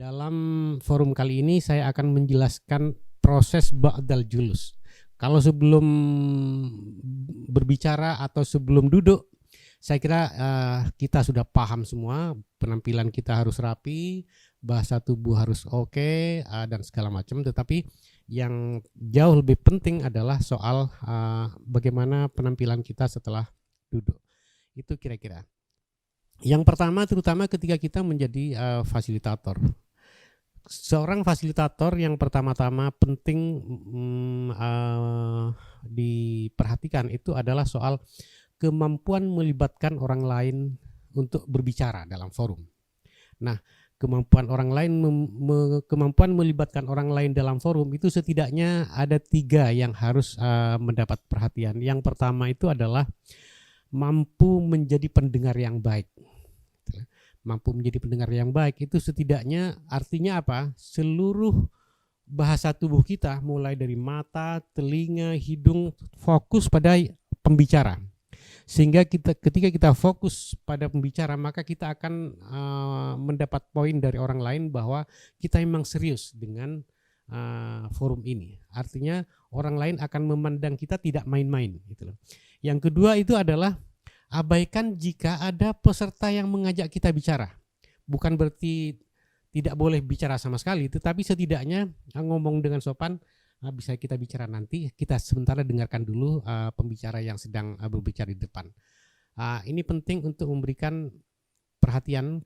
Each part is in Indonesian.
Dalam forum kali ini saya akan menjelaskan proses ba'dal julus. Kalau sebelum berbicara atau sebelum duduk, saya kira kita sudah paham semua, penampilan kita harus rapi, bahasa tubuh harus oke, dan segala macam. Tetapi yang jauh lebih penting adalah soal bagaimana penampilan kita setelah duduk. Itu kira-kira. Yang pertama, terutama ketika kita menjadi fasilitator. Seorang fasilitator yang pertama-tama penting diperhatikan itu adalah soal kemampuan melibatkan orang lain untuk berbicara dalam forum. Nah, kemampuan melibatkan orang lain dalam forum itu setidaknya ada 3 yang harus mendapat perhatian. Yang pertama itu adalah mampu menjadi pendengar yang baik. Mampu menjadi pendengar yang baik itu setidaknya artinya apa? Seluruh bahasa tubuh kita mulai dari mata, telinga, hidung fokus pada pembicara. Sehingga ketika kita fokus pada pembicara, maka kita akan mendapat poin dari orang lain bahwa kita memang serius dengan forum ini. Artinya orang lain akan memandang kita tidak main-main gitu loh. Yang kedua itu adalah abaikan jika ada peserta yang mengajak kita bicara. Bukan berarti tidak boleh bicara sama sekali, tetapi setidaknya ngomong dengan sopan, bisa kita bicara nanti, kita sementara dengarkan dulu pembicara yang sedang berbicara di depan. Ini penting untuk memberikan perhatian,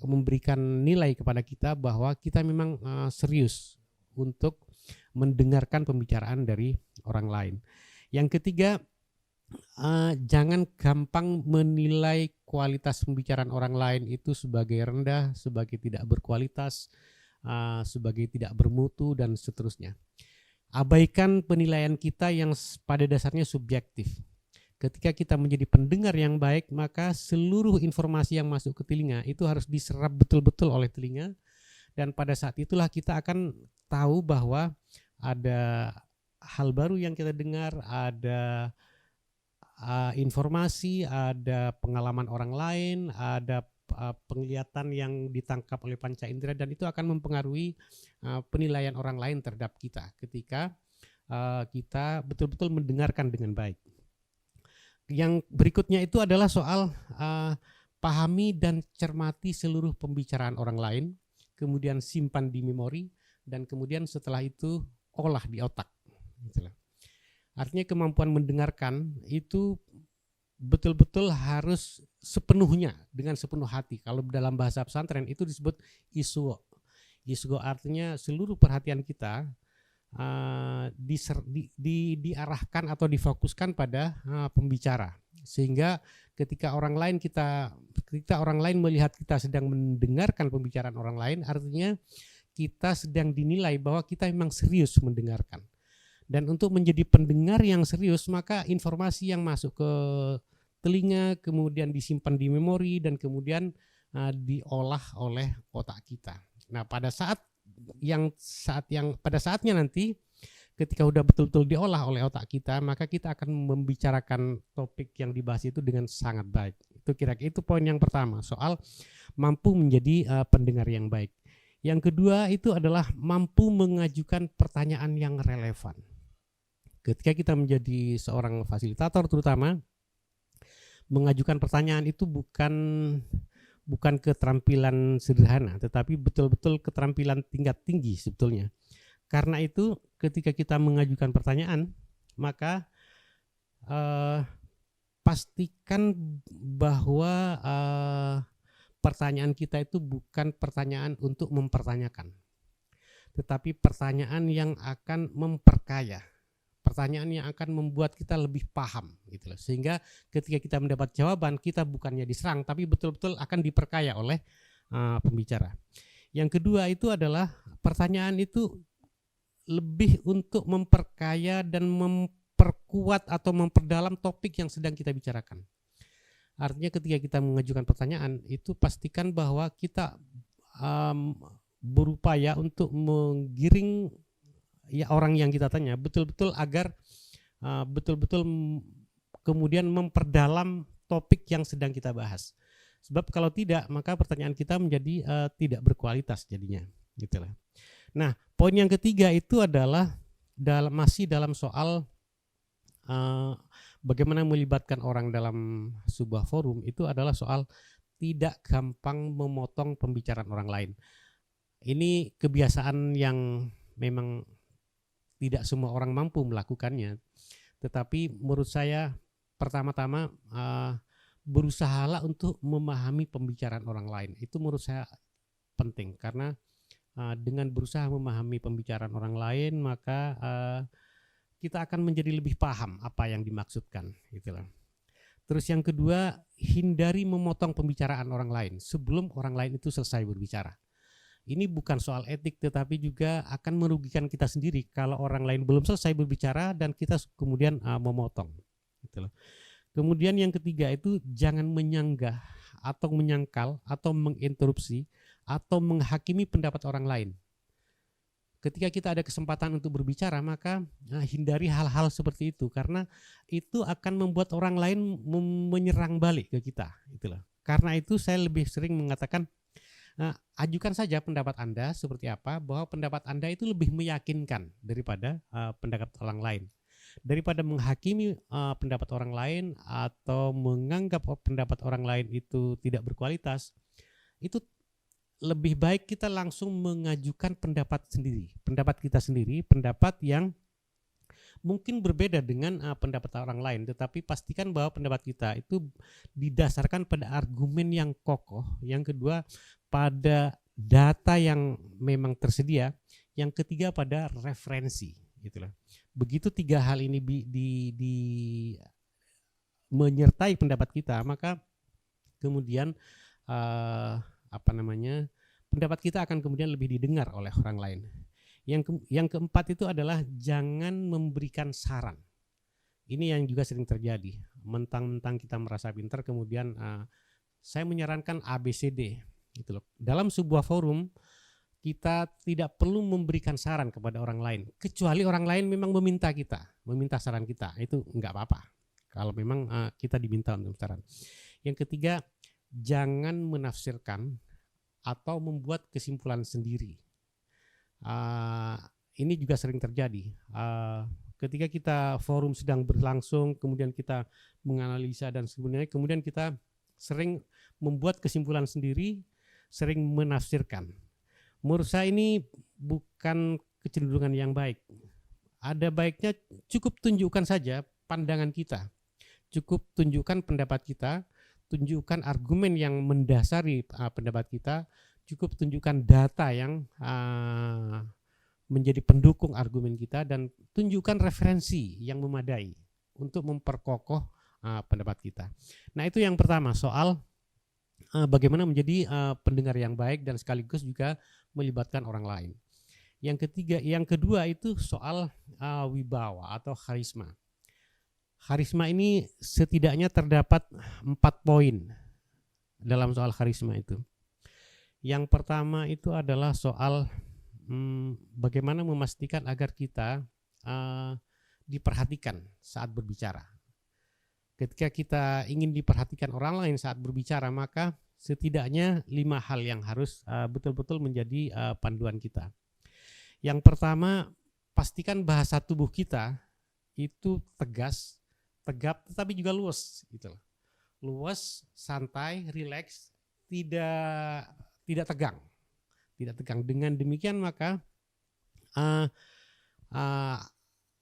memberikan nilai kepada kita bahwa kita memang serius untuk mendengarkan pembicaraan dari orang lain. Yang ketiga, jangan gampang menilai kualitas pembicaraan orang lain itu sebagai rendah, sebagai tidak berkualitas, sebagai tidak bermutu, dan seterusnya. Abaikan penilaian kita yang pada dasarnya subjektif. Ketika kita menjadi pendengar yang baik, maka seluruh informasi yang masuk ke telinga itu harus diserap betul-betul oleh telinga, dan pada saat itulah kita akan tahu bahwa ada hal baru yang kita dengar, ada informasi, ada pengalaman orang lain, ada penglihatan yang ditangkap oleh panca indera, dan itu akan mempengaruhi penilaian orang lain terhadap kita ketika kita betul-betul mendengarkan dengan baik. Yang berikutnya itu adalah soal pahami dan cermati seluruh pembicaraan orang lain, kemudian simpan di memori, dan kemudian setelah itu olah di otak. Itulah. Artinya kemampuan mendengarkan itu betul-betul harus sepenuhnya, dengan sepenuh hati. Kalau dalam bahasa pesantren itu disebut isgo. Isgo artinya seluruh perhatian kita diarahkan atau difokuskan pada pembicara. Sehingga ketika orang lain melihat kita sedang mendengarkan pembicaraan orang lain, artinya kita sedang dinilai bahwa kita memang serius mendengarkan. Dan untuk menjadi pendengar yang serius, maka informasi yang masuk ke telinga kemudian disimpan di memori dan kemudian diolah oleh otak kita. Nah, pada saatnya nanti ketika udah betul-betul diolah oleh otak kita, maka kita akan membicarakan topik yang dibahas itu dengan sangat baik. Itu kira-kira itu poin yang pertama, soal mampu menjadi pendengar yang baik. Yang kedua itu adalah mampu mengajukan pertanyaan yang relevan. Ketika kita menjadi seorang fasilitator terutama, mengajukan pertanyaan itu bukan keterampilan sederhana, tetapi betul-betul keterampilan tingkat tinggi sebetulnya. Karena itu ketika kita mengajukan pertanyaan, maka pastikan bahwa pertanyaan kita itu bukan pertanyaan untuk mempertanyakan, tetapi pertanyaan yang akan memperkaya. Pertanyaan yang akan membuat kita lebih paham gitu loh. Sehingga ketika kita mendapat jawaban, kita bukannya diserang tapi betul-betul akan diperkaya oleh pembicara. Yang kedua itu adalah pertanyaan itu lebih untuk memperkaya dan memperkuat atau memperdalam topik yang sedang kita bicarakan. Artinya ketika kita mengajukan pertanyaan itu pastikan bahwa kita berupaya untuk menggiring orang yang kita tanya betul-betul agar betul-betul kemudian memperdalam topik yang sedang kita bahas. Sebab kalau tidak, maka pertanyaan kita menjadi tidak berkualitas jadinya, gitulah. Nah, poin yang ketiga itu adalah masih dalam soal bagaimana melibatkan orang dalam sebuah forum, itu adalah soal tidak gampang memotong pembicaraan orang lain. Ini kebiasaan yang memang tidak semua orang mampu melakukannya, tetapi menurut saya pertama-tama berusahalah untuk memahami pembicaraan orang lain. Itu menurut saya penting, karena dengan berusaha memahami pembicaraan orang lain, maka kita akan menjadi lebih paham apa yang dimaksudkan, gitulah. Terus yang kedua, hindari memotong pembicaraan orang lain sebelum orang lain itu selesai berbicara. Ini bukan soal etik, tetapi juga akan merugikan kita sendiri kalau orang lain belum selesai berbicara dan kita kemudian memotong, gitulah. Kemudian yang ketiga itu jangan menyanggah atau menyangkal atau menginterupsi atau menghakimi pendapat orang lain. Ketika kita ada kesempatan untuk berbicara, maka hindari hal-hal seperti itu, karena itu akan membuat orang lain menyerang balik ke kita, itulah. Karena itu saya lebih sering mengatakan ajukan saja pendapat Anda seperti apa, bahwa pendapat Anda itu lebih meyakinkan daripada pendapat orang lain. Daripada menghakimi pendapat orang lain atau menganggap pendapat orang lain itu tidak berkualitas, itu lebih baik kita langsung mengajukan pendapat kita sendiri, pendapat yang mungkin berbeda dengan pendapat orang lain, tetapi pastikan bahwa pendapat kita itu didasarkan pada argumen yang kokoh, yang kedua pada data yang memang tersedia, yang ketiga pada referensi, gitulah. Begitu tiga hal ini menyertai pendapat kita, maka kemudian pendapat kita akan kemudian lebih didengar oleh orang lain. Yang keempat itu adalah jangan memberikan saran. Ini yang juga sering terjadi. Mentang-mentang kita merasa pintar, kemudian saya menyarankan ABCD, gitu loh. Dalam sebuah forum kita tidak perlu memberikan saran kepada orang lain, kecuali orang lain memang meminta saran kita, itu enggak apa-apa kalau memang kita diminta untuk saran. Yang ketiga, jangan menafsirkan atau membuat kesimpulan sendiri. Ini juga sering terjadi. Ketika kita forum sedang berlangsung, kemudian kita menganalisa dan sebagainya, kemudian kita sering membuat kesimpulan sendiri, sering menafsirkan. Menurut saya ini bukan kecenderungan yang baik. Ada baiknya cukup tunjukkan saja pandangan kita, cukup tunjukkan pendapat kita, tunjukkan argumen yang mendasari pendapat kita, cukup tunjukkan data yang menjadi pendukung argumen kita, dan tunjukkan referensi yang memadai untuk memperkokoh pendapat kita. Nah, itu yang pertama, soal bagaimana menjadi pendengar yang baik dan sekaligus juga melibatkan orang lain. Yang kedua itu soal wibawa atau karisma. Karisma ini setidaknya terdapat 4 poin dalam soal karisma itu. Yang pertama itu adalah soal bagaimana memastikan agar kita diperhatikan saat berbicara. Ketika kita ingin diperhatikan orang lain saat berbicara, maka setidaknya 5 hal yang harus betul-betul menjadi panduan kita. Yang pertama, pastikan bahasa tubuh kita itu tegas, tegap, tetapi juga luas, gitu loh. Luas, santai, rileks, tidak tegang. Tidak tegang. Dengan demikian maka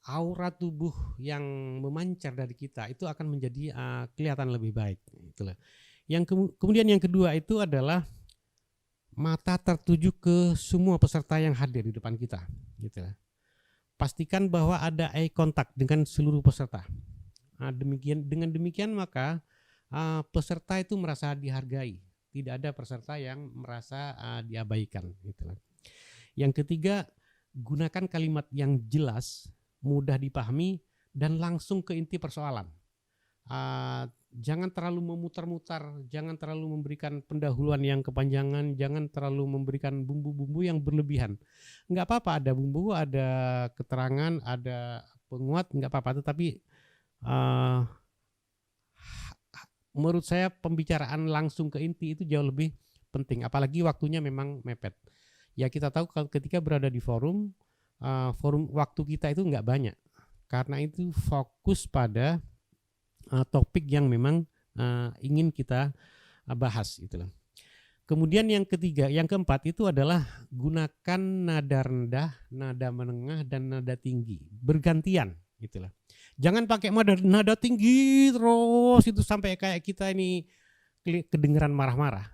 aura tubuh yang memancar dari kita itu akan menjadi kelihatan lebih baik, gitu loh. Kemudian yang kedua itu adalah mata tertuju ke semua peserta yang hadir di depan kita, gitu loh. Pastikan bahwa ada eye contact dengan seluruh peserta. Dengan demikian maka peserta itu merasa dihargai. Tidak ada peserta yang merasa diabaikan, gitu. Yang ketiga, gunakan kalimat yang jelas, mudah dipahami, dan langsung ke inti persoalan. Jangan terlalu memutar-mutar, jangan terlalu memberikan pendahuluan yang kepanjangan, jangan terlalu memberikan bumbu-bumbu yang berlebihan. Enggak apa-apa ada bumbu, ada keterangan, ada penguat, enggak apa-apa, tetapi menurut saya pembicaraan langsung ke inti itu jauh lebih penting, apalagi waktunya memang mepet. Ya kita tahu kalau ketika berada di forum, forum waktu kita itu nggak banyak, karena itu fokus pada topik yang memang ingin kita bahas gitu loh. Kemudian yang ketiga, yang keempat itu adalah gunakan nada rendah, nada menengah, dan nada tinggi bergantian gitulah. Jangan pakai nada tinggi terus itu sampai kayak kita ini kedengeran marah-marah.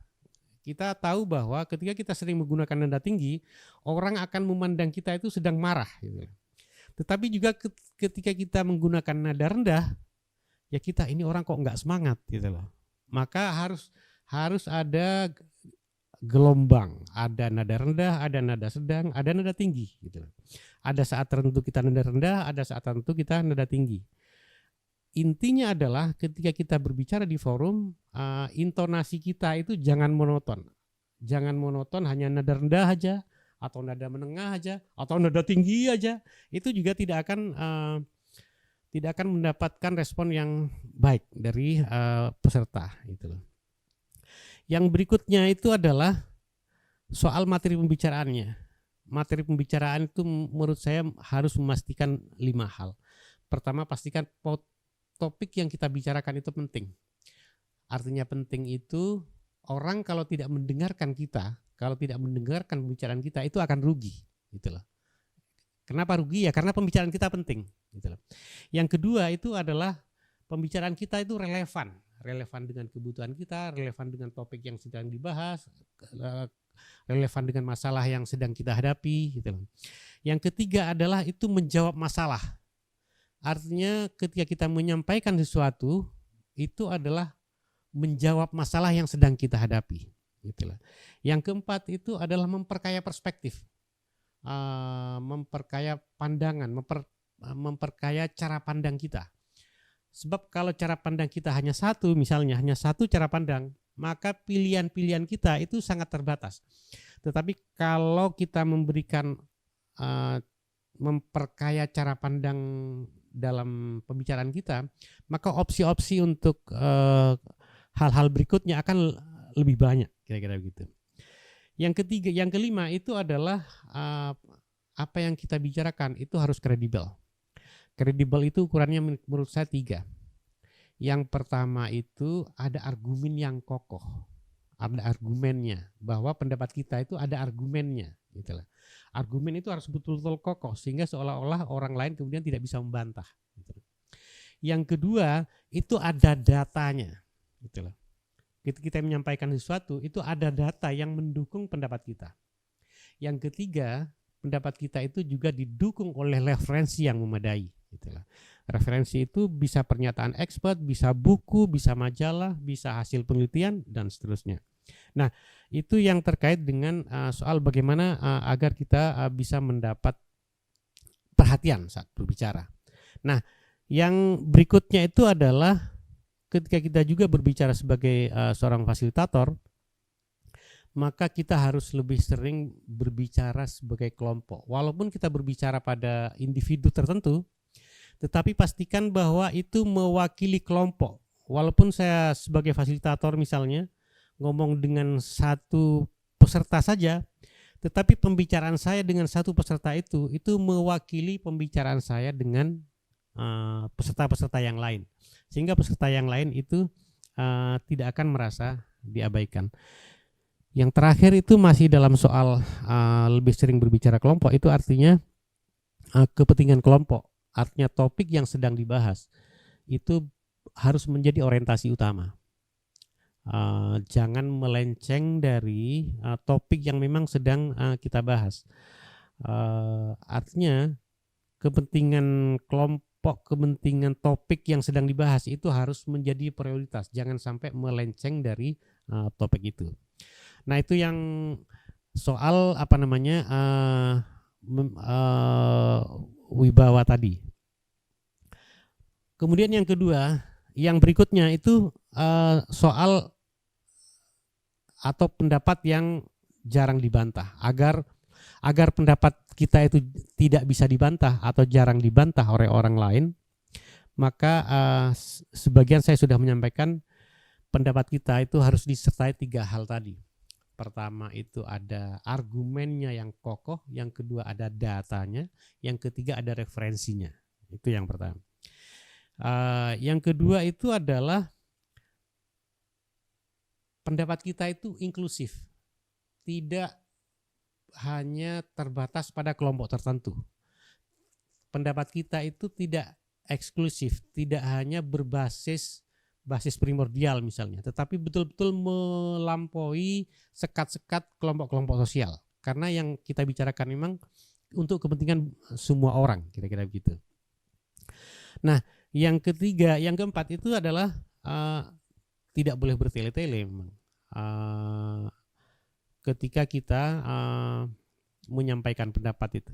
Kita tahu bahwa ketika kita sering menggunakan nada tinggi, orang akan memandang kita itu sedang marah gitu. Tetapi juga ketika kita menggunakan nada rendah, ya kita ini orang kok nggak semangat gitu loh. Maka harus ada gelombang, ada nada rendah, ada nada sedang, ada nada tinggi gitu. Ada saat tertentu kita nada rendah, ada saat tertentu kita nada tinggi. Intinya adalah ketika kita berbicara di forum, intonasi kita itu jangan monoton. Jangan monoton hanya nada rendah aja, atau nada menengah aja, atau nada tinggi aja. Itu juga tidak akan mendapatkan respon yang baik dari peserta gitu loh. Yang berikutnya itu adalah soal materi pembicaraannya. Materi pembicaraan itu menurut saya harus memastikan 5 hal. Pertama, pastikan topik yang kita bicarakan itu penting. Artinya penting itu orang kalau tidak mendengarkan kita, kalau tidak mendengarkan pembicaraan kita itu akan rugi gitu loh. Kenapa rugi? Ya karena pembicaraan kita penting gitu loh. Yang kedua itu adalah pembicaraan kita itu relevan dengan kebutuhan kita, relevan dengan topik yang sedang dibahas, relevan dengan masalah yang sedang kita hadapi gitu. Yang ketiga adalah itu menjawab masalah. Artinya ketika kita menyampaikan sesuatu itu adalah menjawab masalah yang sedang kita hadapi gitu. Yang keempat itu adalah memperkaya perspektif, memperkaya pandangan, memperkaya cara pandang kita. Sebab kalau cara pandang kita hanya satu, misalnya hanya satu cara pandang, maka pilihan-pilihan kita itu sangat terbatas. Tetapi kalau kita memberikan memperkaya cara pandang dalam pembicaraan kita, maka opsi-opsi untuk hal-hal berikutnya akan lebih banyak, kira-kira begitu. Yang kelima itu adalah apa yang kita bicarakan itu harus kredibel. Kredibel itu ukurannya menurut saya 3. Yang pertama itu ada argumen yang kokoh, ada argumennya, bahwa pendapat kita itu ada argumennya gitu lah. Argumen itu harus betul-betul kokoh sehingga seolah-olah orang lain kemudian tidak bisa membantah gitu. Yang kedua itu ada datanya gitu lah. Ketika kita menyampaikan sesuatu itu ada data yang mendukung pendapat kita. Yang ketiga, pendapat kita itu juga didukung oleh referensi yang memadai gitulah. Referensi itu bisa pernyataan expert, bisa buku, bisa majalah, bisa hasil penelitian dan seterusnya. Nah, itu yang terkait dengan soal bagaimana agar kita bisa mendapat perhatian saat berbicara. Nah, yang berikutnya itu adalah ketika kita juga berbicara sebagai seorang fasilitator, maka kita harus lebih sering berbicara sebagai kelompok. Walaupun kita berbicara pada individu tertentu, tetapi pastikan bahwa itu mewakili kelompok. Walaupun saya sebagai fasilitator misalnya ngomong dengan satu peserta saja, tetapi pembicaraan saya dengan satu peserta itu mewakili pembicaraan saya dengan peserta-peserta yang lain. Sehingga peserta yang lain itu tidak akan merasa diabaikan. Yang terakhir itu masih dalam soal lebih sering berbicara kelompok, itu artinya kepentingan kelompok. Artinya topik yang sedang dibahas itu harus menjadi orientasi utama. Jangan melenceng dari topik yang memang sedang kita bahas. Artinya kepentingan kelompok, kepentingan topik yang sedang dibahas itu harus menjadi prioritas. Jangan sampai melenceng dari topik itu. Nah itu yang soal wibawa tadi. Kemudian yang kedua, yang berikutnya itu soal atau pendapat yang jarang dibantah. Agar pendapat kita itu tidak bisa dibantah atau jarang dibantah oleh orang lain, maka sebagian saya sudah menyampaikan pendapat kita itu harus disertai 3 hal tadi. Pertama itu ada argumennya yang kokoh, yang kedua ada datanya, yang ketiga ada referensinya. Itu yang pertama. Yang kedua itu adalah pendapat kita itu inklusif, tidak hanya terbatas pada kelompok tertentu. Pendapat kita itu tidak eksklusif, tidak hanya berbasis primordial misalnya, tetapi betul-betul melampaui sekat-sekat kelompok-kelompok sosial. Karena yang kita bicarakan memang untuk kepentingan semua orang, kira-kira begitu. Nah, yang keempat itu adalah tidak boleh bertele-tele memang. Ketika kita menyampaikan pendapat itu,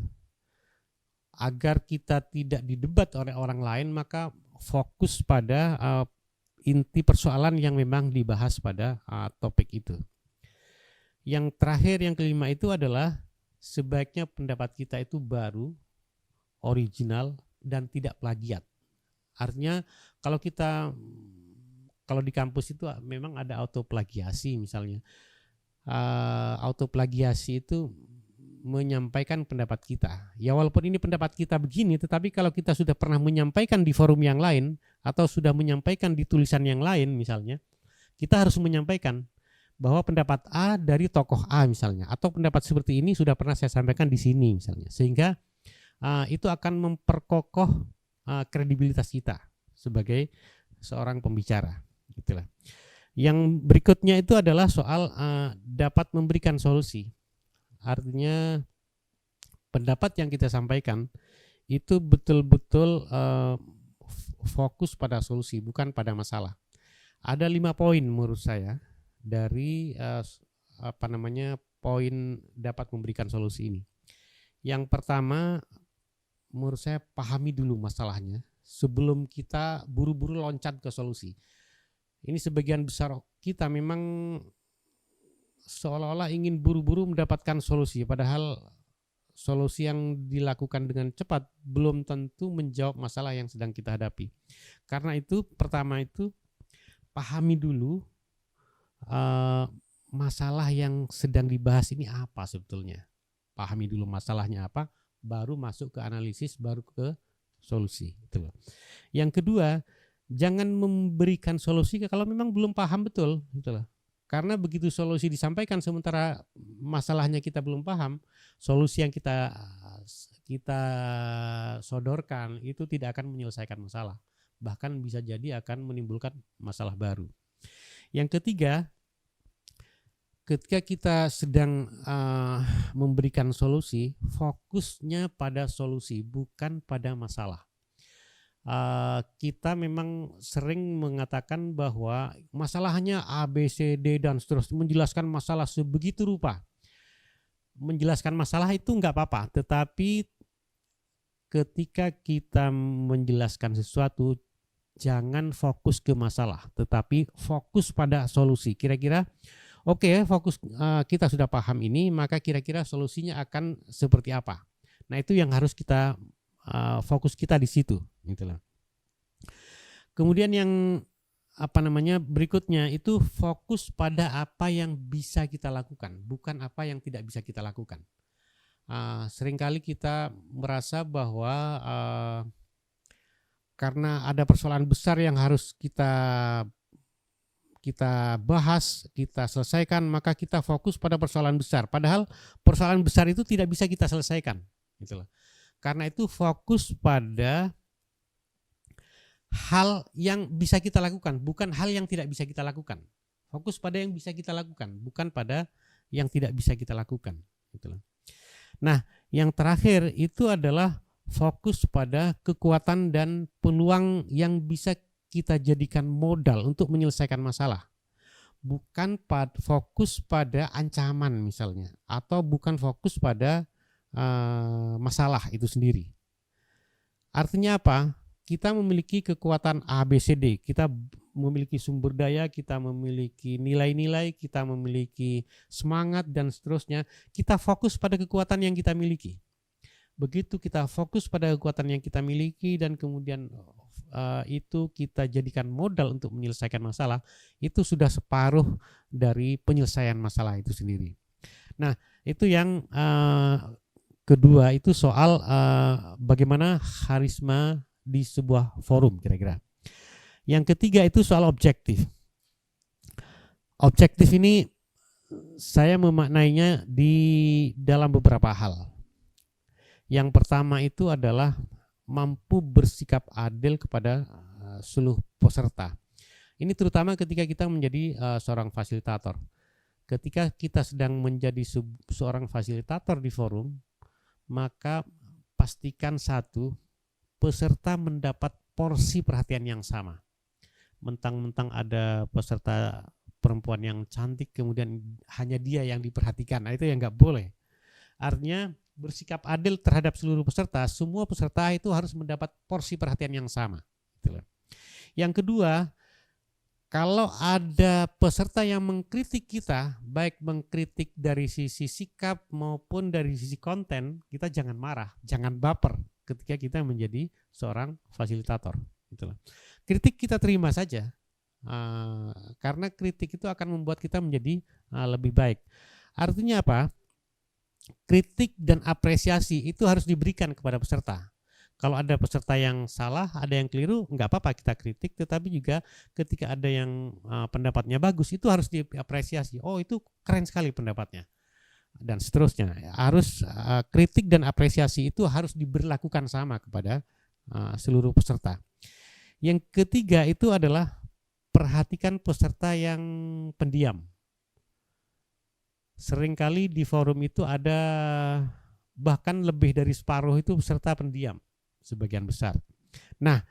agar kita tidak didebat oleh orang lain, maka fokus pada inti persoalan yang memang dibahas pada topik itu. Yang terakhir, yang kelima itu adalah sebaiknya pendapat kita itu baru, original, dan tidak plagiat. Artinya kalau di kampus itu memang ada autoplagiasi misalnya. Autoplagiasi itu menyampaikan pendapat kita. Ya walaupun ini pendapat kita begini, tetapi kalau kita sudah pernah menyampaikan di forum yang lain atau sudah menyampaikan di tulisan yang lain misalnya, kita harus menyampaikan bahwa pendapat A dari tokoh A misalnya, atau pendapat seperti ini sudah pernah saya sampaikan di sini misalnya, sehingga itu akan memperkokoh kredibilitas kita sebagai seorang pembicara, gitulah. Yang berikutnya itu adalah soal dapat memberikan solusi. Artinya pendapat yang kita sampaikan itu betul-betul fokus pada solusi, bukan pada masalah. Ada 5 poin menurut saya dari poin dapat memberikan solusi ini. Yang pertama, menurut saya pahami dulu masalahnya sebelum kita buru-buru loncat ke solusi. Ini sebagian besar kita memang seolah-olah ingin buru-buru mendapatkan solusi, padahal solusi yang dilakukan dengan cepat belum tentu menjawab masalah yang sedang kita hadapi. Karena itu pertama itu pahami dulu masalah yang sedang dibahas ini apa sebetulnya. Pahami dulu masalahnya apa, baru masuk ke analisis, baru ke solusi. Gitu loh. Yang kedua, jangan memberikan solusi kalau memang belum paham betul. Gitu loh. Karena begitu solusi disampaikan sementara masalahnya kita belum paham, solusi yang kita sodorkan itu tidak akan menyelesaikan masalah. Bahkan bisa jadi akan menimbulkan masalah baru. Yang ketiga, ketika kita sedang memberikan solusi, fokusnya pada solusi, bukan pada masalah. Kita memang sering mengatakan bahwa masalahnya A, B, C, D, dan seterusnya, menjelaskan masalah sebegitu rupa. Menjelaskan masalah itu enggak apa-apa, tetapi ketika kita menjelaskan sesuatu, jangan fokus ke masalah, tetapi fokus pada solusi. Kira-kira oke, fokus kita sudah paham ini, maka kira-kira solusinya akan seperti apa. Nah, itu yang harus kita fokus kita di situ, gitulah. Kemudian yang berikutnya itu fokus pada apa yang bisa kita lakukan, bukan apa yang tidak bisa kita lakukan. Seringkali kita merasa bahwa karena ada persoalan besar yang harus kita bahas, kita selesaikan, maka kita fokus pada persoalan besar. Padahal persoalan besar itu tidak bisa kita selesaikan, gitu loh. Karena itu fokus pada hal yang bisa kita lakukan, bukan hal yang tidak bisa kita lakukan. Fokus pada yang bisa kita lakukan, bukan pada yang tidak bisa kita lakukan, gitu loh. Nah, yang terakhir itu adalah fokus pada kekuatan dan peluang yang bisa kita jadikan modal untuk menyelesaikan masalah. Bukan fokus pada ancaman misalnya, atau bukan fokus pada masalah itu sendiri. Artinya apa? Kita memiliki kekuatan A, B, C, D. Kita memiliki sumber daya, kita memiliki nilai-nilai, kita memiliki semangat dan seterusnya. Kita fokus pada kekuatan yang kita miliki. Begitu kita fokus pada kekuatan yang kita miliki dan kemudian itu kita jadikan modal untuk menyelesaikan masalah, itu sudah separuh dari penyelesaian masalah itu sendiri. Nah, itu yang kedua, itu soal bagaimana karisma di sebuah forum kira-kira. Yang ketiga itu soal objektif. Objektif ini saya memaknainya di dalam beberapa hal. Yang pertama itu adalah mampu bersikap adil kepada seluruh peserta. Ini terutama ketika kita menjadi seorang fasilitator. Ketika kita sedang menjadi seorang fasilitator di forum, maka pastikan satu, peserta mendapat porsi perhatian yang sama. Mentang-mentang ada peserta perempuan yang cantik, kemudian hanya dia yang diperhatikan, nah itu yang nggak boleh. Artinya bersikap adil terhadap seluruh peserta, semua peserta itu harus mendapat porsi perhatian yang sama. Yang kedua, kalau ada peserta yang mengkritik kita, baik mengkritik dari sisi sikap maupun dari sisi konten, kita jangan marah, jangan baper ketika kita menjadi seorang fasilitator. Kritik kita terima saja, karena kritik itu akan membuat kita menjadi lebih baik. Artinya apa? Kritik dan apresiasi itu harus diberikan kepada peserta. Kalau ada peserta yang salah, ada yang keliru, nggak apa-apa kita kritik, tetapi juga ketika ada yang pendapatnya bagus, itu harus diapresiasi. Oh, itu keren sekali pendapatnya, dan seterusnya. Harus kritik dan apresiasi itu harus diberlakukan sama kepada seluruh peserta. Yang ketiga itu adalah perhatikan peserta yang pendiam. Seringkali di forum itu ada bahkan lebih dari separuh itu peserta pendiam, sebagian besar. Nah,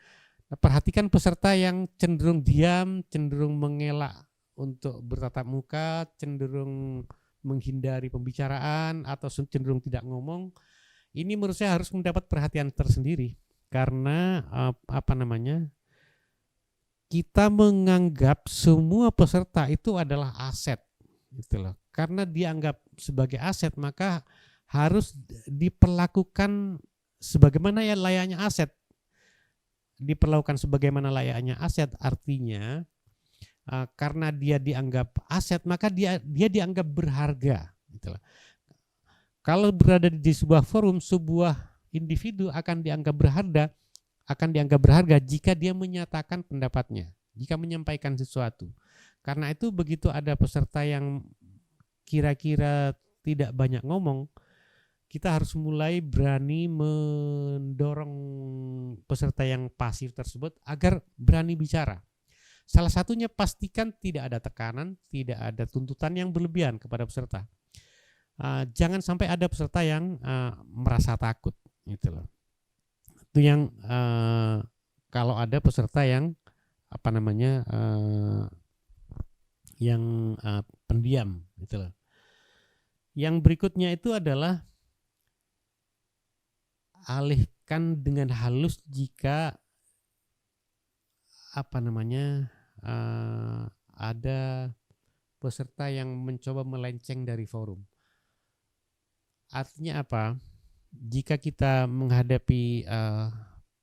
perhatikan peserta yang cenderung diam, cenderung mengelak untuk bertatap muka, cenderung menghindari pembicaraan atau cenderung tidak ngomong. Ini menurut saya harus mendapat perhatian tersendiri, karena kita menganggap semua peserta itu adalah aset, gitu loh. Karena dianggap sebagai aset, maka harus diperlakukan sebagaimana ya layaknya aset. Diperlakukan sebagaimana layaknya aset artinya karena dia dianggap aset, maka dia dianggap berharga, gitu loh. Kalau berada di sebuah forum, sebuah individu akan dianggap berharga jika dia menyatakan pendapatnya, jika menyampaikan sesuatu. Karena itu begitu ada peserta yang kira-kira tidak banyak ngomong, kita harus mulai berani mendorong peserta yang pasif tersebut agar berani bicara. Salah satunya pastikan tidak ada tekanan, tidak ada tuntutan yang berlebihan kepada peserta. Jangan sampai ada peserta yang merasa takut, gitu loh. Itu yang kalau ada peserta yang pendiam, gitu loh. Yang berikutnya itu adalah alihkan dengan halus jika ada peserta yang mencoba melenceng dari forum. Artinya apa? Jika kita menghadapi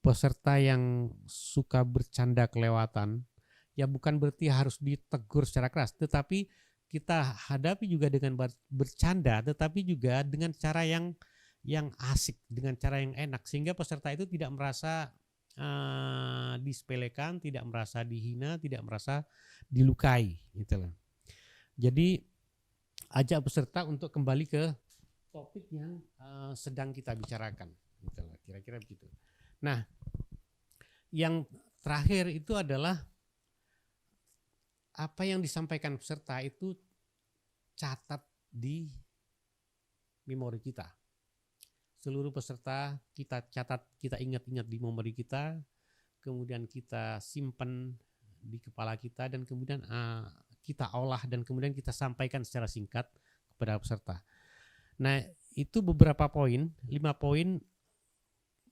peserta yang suka bercanda kelewatan, ya bukan berarti harus ditegur secara keras, tetapi kita hadapi juga dengan bercanda, tetapi juga dengan cara yang asik, dengan cara yang enak, sehingga peserta itu tidak merasa disepelekan, tidak merasa dihina, tidak merasa dilukai, gitu loh. Jadi ajak peserta untuk kembali ke topik yang sedang kita bicarakan, gitu loh. Kira-kira begitu. Nah, yang terakhir itu adalah apa yang disampaikan peserta itu catat di memori kita. Seluruh peserta kita catat, kita ingat-ingat di memori kita, kemudian kita simpan di kepala kita, dan kemudian kita olah dan kemudian kita sampaikan secara singkat kepada peserta. Nah, itu beberapa poin, 5 poin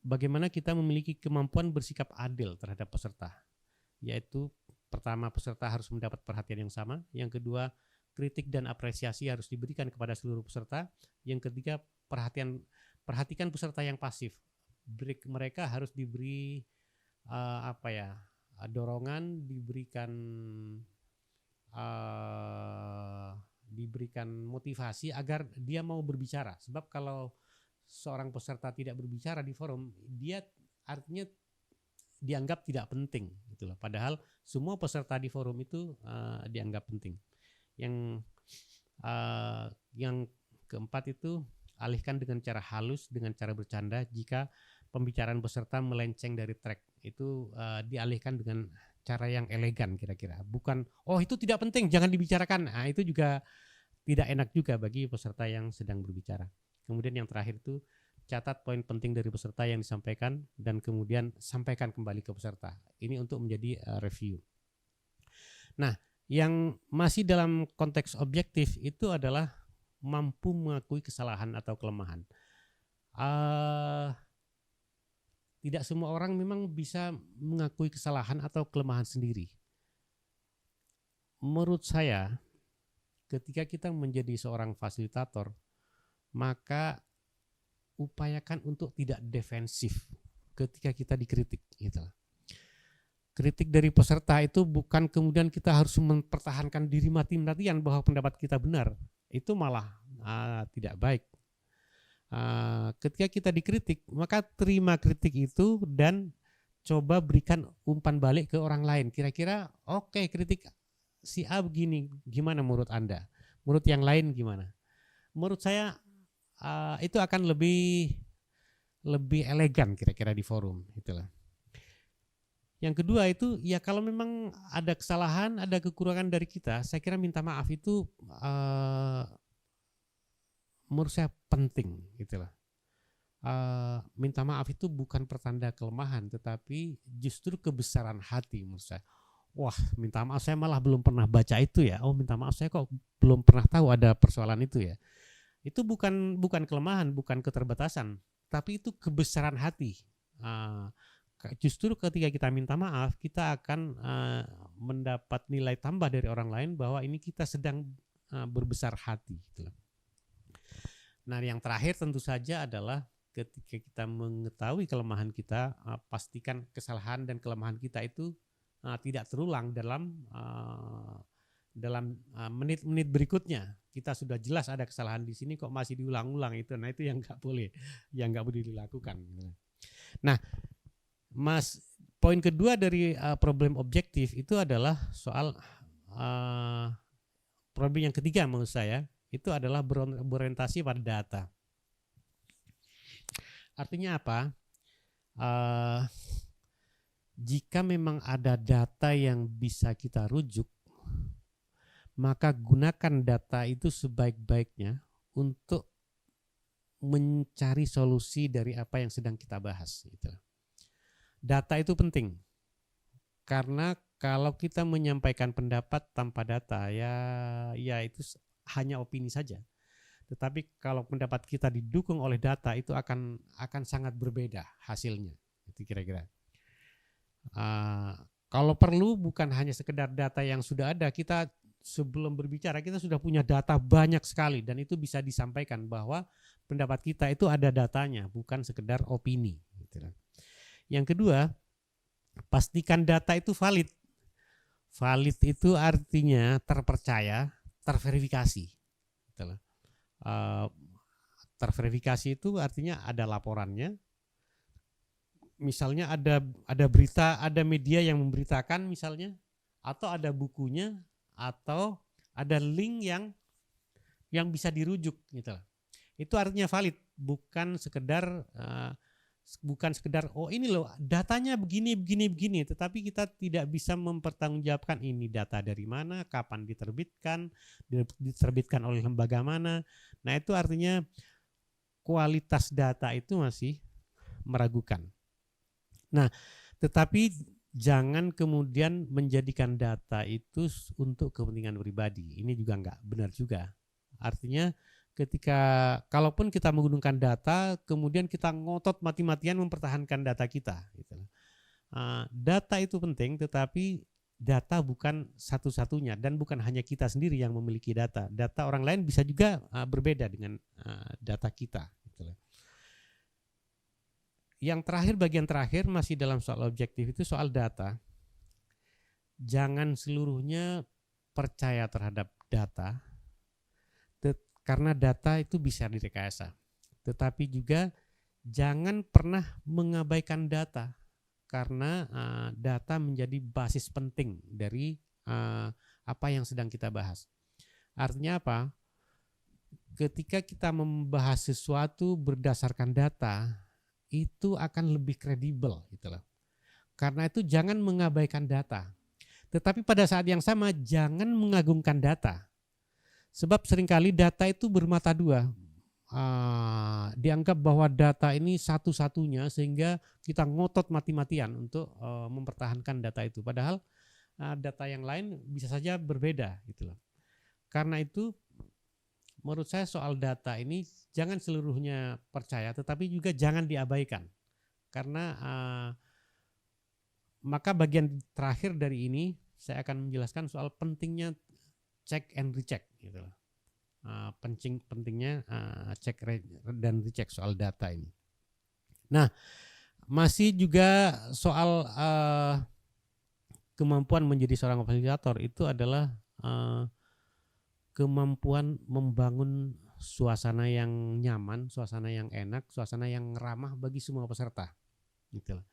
bagaimana kita memiliki kemampuan bersikap adil terhadap peserta. Yaitu pertama, peserta harus mendapat perhatian yang sama. Yang kedua, kritik dan apresiasi harus diberikan kepada seluruh peserta. Yang ketiga, perhatian perhatikan peserta yang pasif. Mereka harus diberi dorongan, diberikan motivasi agar dia mau berbicara. Sebab kalau seorang peserta tidak berbicara di forum, dia artinya dianggap tidak penting, itulah. Padahal semua peserta di forum itu dianggap penting. Yang keempat itu, alihkan dengan cara halus, dengan cara bercanda jika pembicaraan peserta melenceng dari track. Itu dialihkan dengan cara yang elegan kira-kira. Bukan, oh itu tidak penting, jangan dibicarakan. Nah, itu juga tidak enak juga bagi peserta yang sedang berbicara. Kemudian yang terakhir itu, catat poin penting dari peserta yang disampaikan dan kemudian sampaikan kembali ke peserta. Ini untuk menjadi review. Nah, yang masih dalam konteks objektif itu adalah mampu mengakui kesalahan atau kelemahan. Tidak semua orang memang bisa mengakui kesalahan atau kelemahan sendiri. Menurut saya, ketika kita menjadi seorang fasilitator, maka upayakan untuk tidak defensif ketika kita dikritik. Gitu. Kritik dari peserta itu bukan kemudian kita harus mempertahankan diri mati-matian bahwa pendapat kita benar. Itu malah tidak baik. Ketika kita dikritik, maka terima kritik itu dan coba berikan umpan balik ke orang lain. Kira-kira oke, kritik si A begini, gimana menurut Anda? Menurut yang lain gimana? Menurut saya itu akan lebih elegan kira-kira di forum, itulah. Yang kedua itu, ya kalau memang ada kesalahan, ada kekurangan dari kita, saya kira minta maaf itu menurut saya penting, itulah. Minta maaf itu bukan pertanda kelemahan, tetapi justru kebesaran hati menurut saya. Wah, minta maaf saya malah belum pernah baca itu ya. Oh, minta maaf saya kok belum pernah tahu ada persoalan itu ya. Itu bukan kelemahan, bukan keterbatasan, tapi itu kebesaran hati. Justru ketika kita minta maaf, kita akan mendapat nilai tambah dari orang lain bahwa ini kita sedang berbesar hati. Nah, yang terakhir tentu saja adalah ketika kita mengetahui kelemahan kita, pastikan kesalahan dan kelemahan kita itu tidak terulang dalam menit-menit berikutnya. Kita sudah jelas ada kesalahan di sini kok masih diulang-ulang itu. Nah, itu yang nggak boleh dilakukan. Nah, poin kedua dari problem objektif itu adalah soal problem yang ketiga menurut saya itu adalah berorientasi pada data. Artinya apa? Jika memang ada data yang bisa kita rujuk, maka gunakan data itu sebaik-baiknya untuk mencari solusi dari apa yang sedang kita bahas. Data itu penting, karena kalau kita menyampaikan pendapat tanpa data, ya itu hanya opini saja. Tetapi kalau pendapat kita didukung oleh data, itu akan sangat berbeda hasilnya. Itu kira-kira. Kalau perlu bukan hanya sekedar data yang sudah ada, kita sebelum berbicara kita sudah punya data banyak sekali dan itu bisa disampaikan bahwa pendapat kita itu ada datanya, bukan sekedar opini. Yang kedua, pastikan data itu valid. Valid itu artinya terpercaya, terverifikasi. Terverifikasi itu artinya ada laporannya. Misalnya ada berita, ada media yang memberitakan misalnya, atau ada bukunya, atau ada link yang bisa dirujuk gitu. Itu artinya valid, bukan sekedar oh ini loh datanya begini, tetapi kita tidak bisa mempertanggungjawabkan ini data dari mana, kapan diterbitkan oleh lembaga mana. Nah, itu artinya kualitas data itu masih meragukan. Nah, tetapi jangan kemudian menjadikan data itu untuk kepentingan pribadi. Ini juga enggak benar juga. Artinya kalaupun kita menggunakan data, kemudian kita ngotot mati-matian mempertahankan data kita. Data itu penting, tetapi data bukan satu-satunya dan bukan hanya kita sendiri yang memiliki data. Data orang lain bisa juga berbeda dengan data kita. Yang terakhir, bagian terakhir masih dalam soal objektif itu soal data. Jangan seluruhnya percaya terhadap data, karena data itu bisa direkayasa. Tetapi juga jangan pernah mengabaikan data, karena data menjadi basis penting dari apa yang sedang kita bahas. Artinya apa? Ketika kita membahas sesuatu berdasarkan data, itu akan lebih kredibel gitu loh. Karena itu jangan mengabaikan data. Tetapi pada saat yang sama jangan mengagungkan data. Sebab seringkali data itu bermata dua. Dianggap bahwa data ini satu-satunya sehingga kita ngotot mati-matian untuk mempertahankan data itu. Padahal data yang lain bisa saja berbeda gitu loh. Karena itu menurut saya soal data ini jangan seluruhnya percaya, tetapi juga jangan diabaikan. Karena maka bagian terakhir dari ini saya akan menjelaskan soal pentingnya check and recheck gitu loh. Pentingnya cek dan recheck soal data ini. Nah, masih juga soal kemampuan menjadi seorang fasilitator itu adalah kemampuan membangun suasana yang nyaman, suasana yang enak, suasana yang ramah bagi semua peserta. Gitu loh.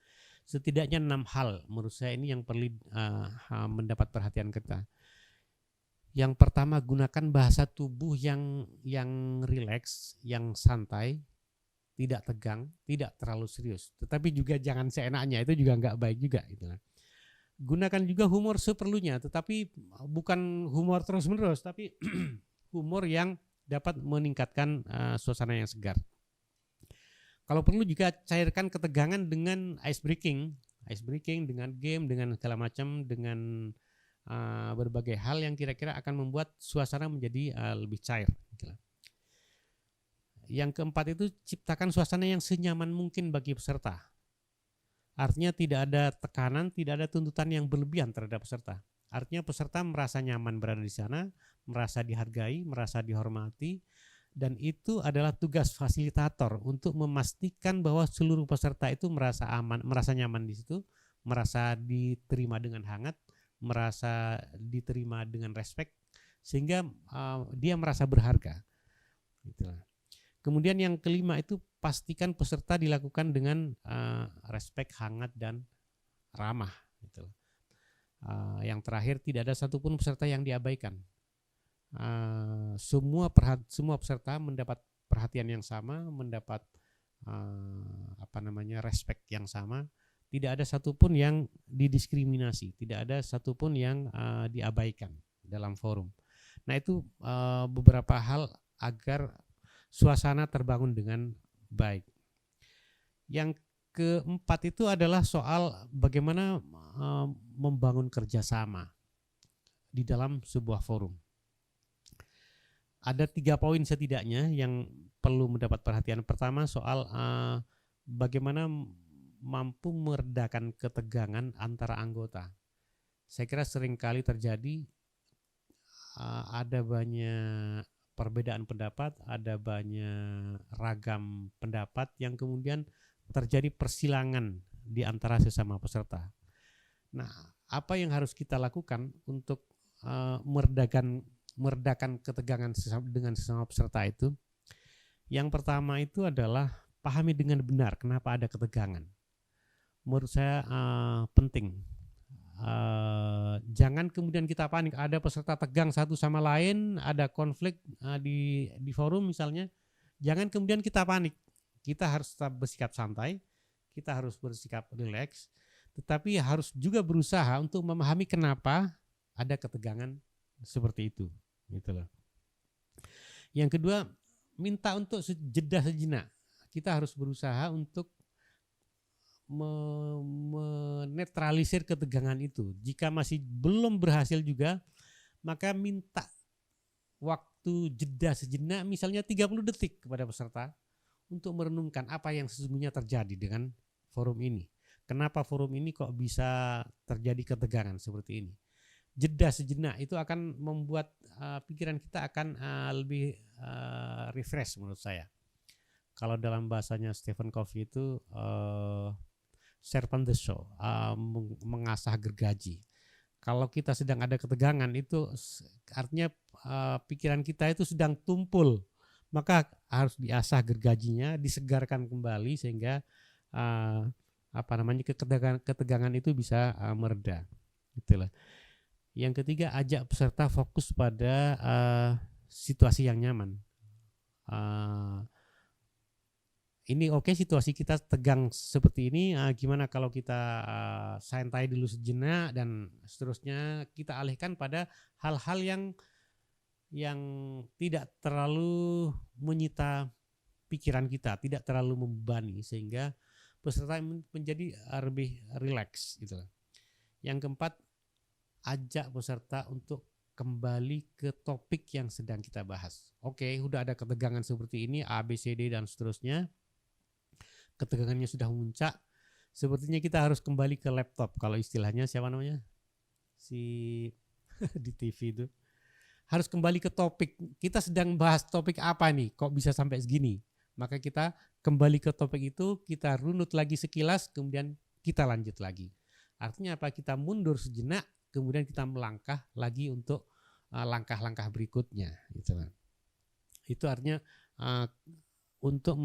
Setidaknya 6 hal menurut saya ini yang perlu mendapat perhatian kita. Yang pertama, gunakan bahasa tubuh yang rileks, yang santai, tidak tegang, tidak terlalu serius. Tetapi juga jangan seenaknya, itu juga nggak baik juga. Gitu. Gunakan juga humor seperlunya, tetapi bukan humor terus-menerus, tapi humor yang dapat meningkatkan suasana yang segar. Kalau perlu juga cairkan ketegangan dengan ice breaking dengan game, dengan segala macam, dengan berbagai hal yang kira-kira akan membuat suasana menjadi lebih cair. Yang keempat itu ciptakan suasana yang senyaman mungkin bagi peserta. Artinya tidak ada tekanan, tidak ada tuntutan yang berlebihan terhadap peserta. Artinya peserta merasa nyaman berada di sana, merasa dihargai, merasa dihormati, dan itu adalah tugas fasilitator untuk memastikan bahwa seluruh peserta itu merasa aman, merasa nyaman di situ, merasa diterima dengan hangat, merasa diterima dengan respect, sehingga dia merasa berharga. Itulah. Kemudian yang kelima itu pastikan peserta dilakukan dengan respect, hangat, dan ramah. Itulah. Yang terakhir, tidak ada satupun peserta yang diabaikan. Semua peserta mendapat perhatian yang sama, mendapat respect yang sama. Tidak ada satupun yang didiskriminasi, tidak ada satupun yang diabaikan dalam forum. Nah, itu beberapa hal agar suasana terbangun dengan baik. Yang keempat itu adalah soal bagaimana membangun kerjasama di dalam sebuah forum. Ada 3 poin setidaknya yang perlu mendapat perhatian. Pertama, soal bagaimana mampu meredakan ketegangan antara anggota. Saya kira seringkali terjadi ada banyak perbedaan pendapat, ada banyak ragam pendapat yang kemudian terjadi persilangan di antara sesama peserta. Nah, apa yang harus kita lakukan untuk meredakan ketegangan dengan sesama peserta itu? Yang pertama itu adalah pahami dengan benar kenapa ada ketegangan. Menurut saya penting. Jangan kemudian kita panik, ada peserta tegang satu sama lain, ada konflik di forum misalnya, jangan kemudian kita panik. Kita harus tetap bersikap santai, kita harus bersikap rileks, tetapi harus juga berusaha untuk memahami kenapa ada ketegangan seperti itu, gitu loh. Yang kedua, minta untuk jeda sejenak. Kita harus berusaha untuk menetralisir ketegangan itu. Jika masih belum berhasil juga, maka minta waktu jeda sejenak, misalnya 30 detik kepada peserta untuk merenungkan apa yang sesungguhnya terjadi dengan forum ini. Kenapa forum ini kok bisa terjadi ketegangan seperti ini? Jeda sejenak itu akan membuat pikiran kita akan lebih refresh menurut saya. Kalau dalam bahasanya Stephen Covey itu sharpen the saw, mengasah gergaji. Kalau kita sedang ada ketegangan itu artinya pikiran kita itu sedang tumpul, maka harus diasah gergajinya, disegarkan kembali sehingga ketegangan itu bisa mereda. Itulah. Yang ketiga, ajak peserta fokus pada situasi yang nyaman. Ini oke, situasi kita tegang seperti ini, gimana kalau kita santai dulu sejenak dan seterusnya kita alihkan pada hal-hal yang tidak terlalu menyita pikiran kita, tidak terlalu membebani sehingga peserta menjadi lebih rileks gitu. Yang keempat, ajak peserta untuk kembali ke topik yang sedang kita bahas. Oke, udah ada ketegangan seperti ini, A, B, C, D dan seterusnya. Ketegangannya sudah memuncak, sepertinya kita harus kembali ke laptop. Kalau istilahnya siapa namanya? Si di TV itu. Harus kembali ke topik. Kita sedang bahas topik apa nih? Kok bisa sampai segini? Maka kita kembali ke topik itu, kita runut lagi sekilas, kemudian kita lanjut lagi. Artinya apa? Kita mundur sejenak, kemudian kita melangkah lagi untuk langkah-langkah berikutnya. Itu artinya untuk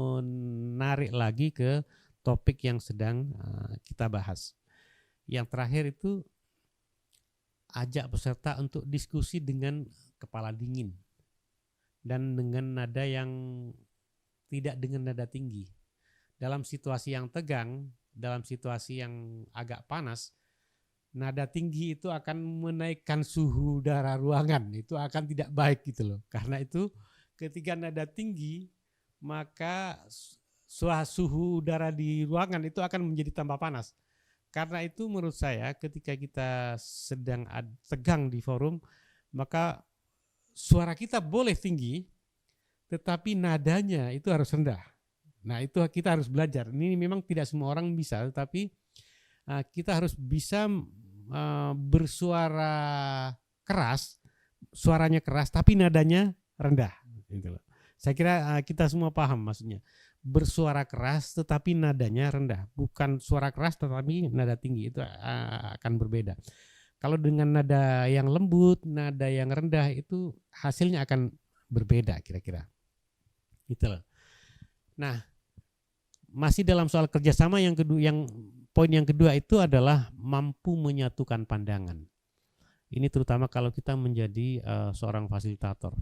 menarik lagi ke topik yang sedang kita bahas. Yang terakhir itu ajak peserta untuk diskusi dengan kepala dingin dan dengan nada yang tidak dengan nada tinggi. Dalam situasi yang tegang, dalam situasi yang agak panas, nada tinggi itu akan menaikkan suhu udara ruangan. Itu akan tidak baik gitu loh. Karena itu ketika nada tinggi, maka suhu udara di ruangan itu akan menjadi tambah panas. Karena itu menurut saya ketika kita sedang tegang di forum, maka suara kita boleh tinggi, tetapi nadanya itu harus rendah. Nah itu kita harus belajar. Ini memang tidak semua orang bisa, tetapi kita harus bisa bersuara keras, suaranya keras, tapi nadanya rendah. Saya kira kita semua paham maksudnya. Bersuara keras tetapi nadanya rendah, bukan suara keras tetapi nada tinggi, itu akan berbeda. Kalau dengan nada yang lembut, nada yang rendah itu hasilnya akan berbeda kira-kira. Gitu loh. Nah, masih dalam soal kerjasama yang kedua, poin yang kedua itu adalah mampu menyatukan pandangan. Ini terutama kalau kita menjadi seorang fasilitator.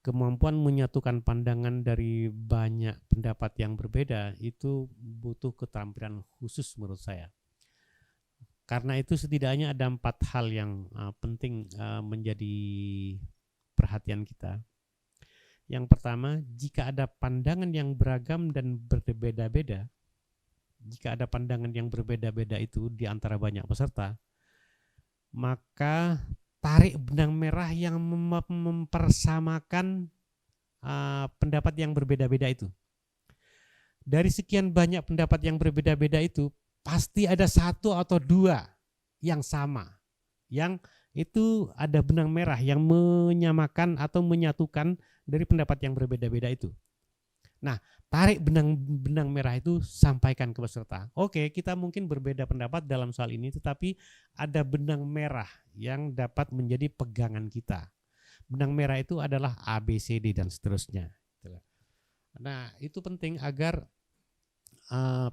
Kemampuan menyatukan pandangan dari banyak pendapat yang berbeda itu butuh keterampilan khusus menurut saya. Karena itu setidaknya ada 4 hal yang penting menjadi perhatian kita. Yang pertama, jika ada pandangan yang beragam dan berbeda-beda, jika ada pandangan yang berbeda-beda itu di antara banyak peserta, maka tarik benang merah yang mempersamakan pendapat yang berbeda-beda itu. Dari sekian banyak pendapat yang berbeda-beda itu, pasti ada 1 atau 2 yang sama. Yang itu ada benang merah yang menyamakan atau menyatukan dari pendapat yang berbeda-beda itu. Nah, tarik benang merah itu, sampaikan ke peserta. Oke, kita mungkin berbeda pendapat dalam soal ini, tetapi ada benang merah yang dapat menjadi pegangan kita. Benang merah itu adalah A, B, C, D dan seterusnya. Nah, itu penting agar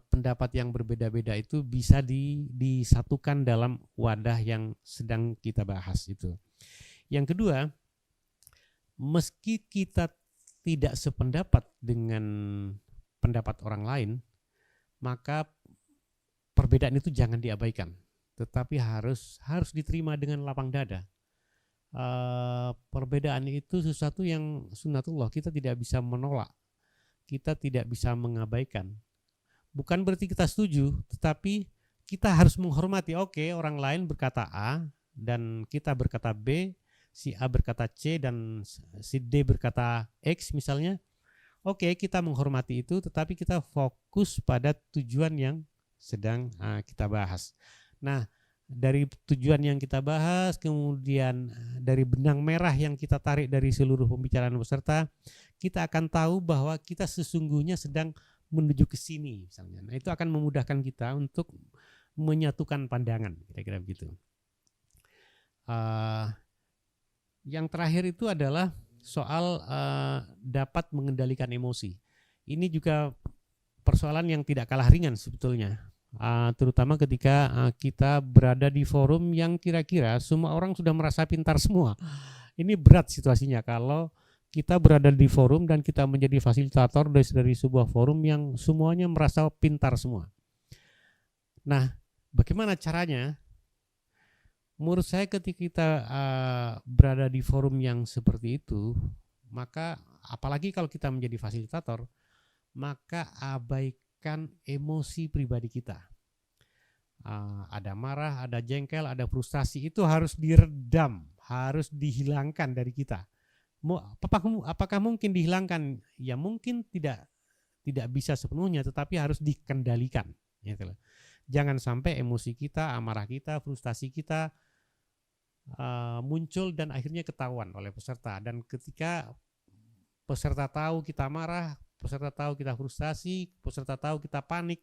pendapat yang berbeda-beda itu bisa disatukan dalam wadah yang sedang kita bahas itu. Yang kedua, meski kita tidak sependapat dengan pendapat orang lain, maka perbedaan itu jangan diabaikan, tetapi harus diterima dengan lapang dada. Perbedaan itu sesuatu yang sunnatullah, kita tidak bisa menolak, kita tidak bisa mengabaikan. Bukan berarti kita setuju, tetapi kita harus menghormati. Oke, orang lain berkata A dan kita berkata B, si A berkata C dan si D berkata X misalnya. Oke, kita menghormati itu, tetapi kita fokus pada tujuan yang sedang kita bahas. Nah, dari tujuan yang kita bahas, kemudian dari benang merah yang kita tarik dari seluruh pembicaraan peserta, kita akan tahu bahwa kita sesungguhnya sedang menuju ke sini misalnya. Nah, itu akan memudahkan kita untuk menyatukan pandangan, kira-kira begitu. Yang terakhir itu adalah soal dapat mengendalikan emosi. Ini juga persoalan yang tidak kalah ringan sebetulnya. Terutama ketika kita berada di forum yang kira-kira semua orang sudah merasa pintar semua. Ini berat situasinya kalau kita berada di forum dan kita menjadi fasilitator dari sebuah forum yang semuanya merasa pintar semua. Nah, bagaimana caranya? Menurut saya ketika kita berada di forum yang seperti itu, maka apalagi kalau kita menjadi fasilitator, maka abaikan emosi pribadi kita. Ada marah, ada jengkel, ada frustasi, itu harus diredam, harus dihilangkan dari kita. Apakah mungkin dihilangkan? Ya mungkin tidak bisa sepenuhnya, tetapi harus dikendalikan. Gitu loh. Jangan sampai emosi kita, amarah kita, frustasi kita muncul dan akhirnya ketahuan oleh peserta. Dan ketika peserta tahu kita marah, peserta tahu kita frustasi, peserta tahu kita panik,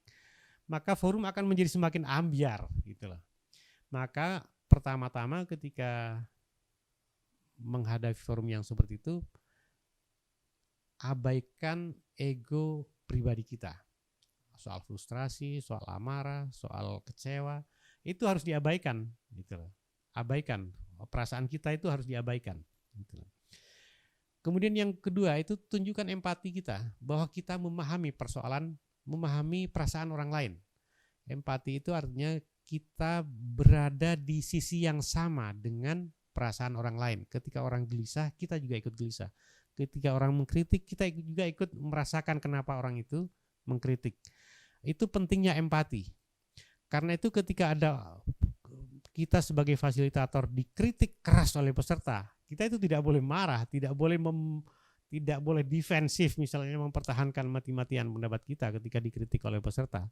maka forum akan menjadi semakin ambyar gitu loh. Maka pertama-tama ketika menghadapi forum yang seperti itu, abaikan ego pribadi kita. Soal frustrasi, soal amarah, soal kecewa, itu harus diabaikan gitu loh. Abaikan, perasaan kita itu harus diabaikan gitu loh. Kemudian yang kedua itu tunjukkan empati kita, bahwa kita memahami persoalan, memahami perasaan orang lain. Empati itu artinya kita berada di sisi yang sama dengan perasaan orang lain. Ketika orang gelisah, kita juga ikut gelisah. Ketika orang mengkritik, kita juga ikut merasakan kenapa orang itu mengkritik. Itu pentingnya empati. Karena itu ketika ada kita sebagai fasilitator dikritik keras oleh peserta, kita itu tidak boleh marah, tidak boleh defensif misalnya mempertahankan mati-matian pendapat kita ketika dikritik oleh peserta.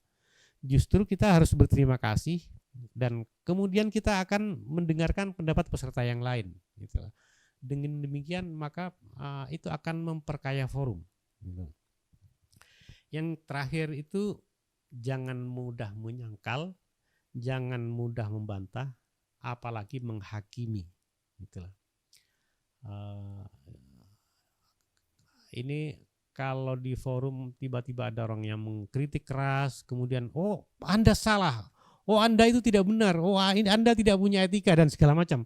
Justru kita harus berterima kasih dan kemudian kita akan mendengarkan pendapat peserta yang lain. Gitu. Dengan demikian maka itu akan memperkaya forum. Gitu. Yang terakhir itu jangan mudah menyangkal, jangan mudah membantah, apalagi menghakimi. Gitu. Ini kalau di forum tiba-tiba ada orang yang mengkritik keras, kemudian oh Anda salah, oh Anda itu tidak benar, oh Anda tidak punya etika dan segala macam.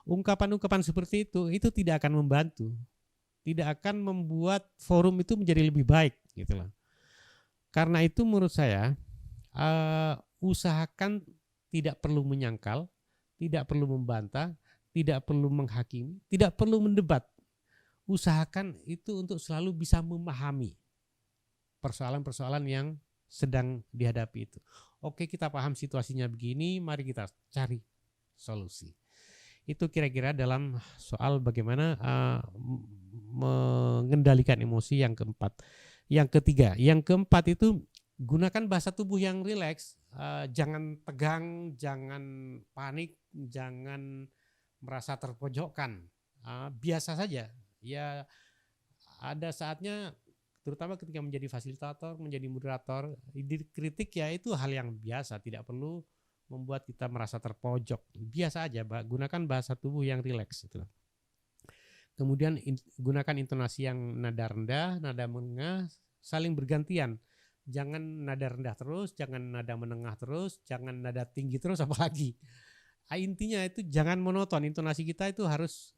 Ungkapan-ungkapan seperti itu tidak akan membantu, tidak akan membuat forum itu menjadi lebih baik, gitu loh. Karena itu menurut saya usahakan tidak perlu menyangkal, tidak perlu membantah, tidak perlu menghakimi, tidak perlu mendebat. Usahakan itu untuk selalu bisa memahami persoalan-persoalan yang sedang dihadapi itu. Oke, kita paham situasinya begini, mari kita cari solusi. Itu kira-kira dalam soal bagaimana mengendalikan emosi yang keempat. Yang keempat itu gunakan bahasa tubuh yang rileks, jangan tegang, jangan panik, jangan merasa terpojokkan, biasa saja. Ya ada saatnya terutama ketika menjadi fasilitator, menjadi moderator, dikritik ya itu hal yang biasa, tidak perlu membuat kita merasa terpojok. Biasa aja, gunakan bahasa tubuh yang rileks itu. Kemudian gunakan intonasi yang nada rendah, nada menengah, saling bergantian. Jangan nada rendah terus, jangan nada menengah terus, jangan nada tinggi terus apalagi. Intinya itu jangan monoton, intonasi kita itu harus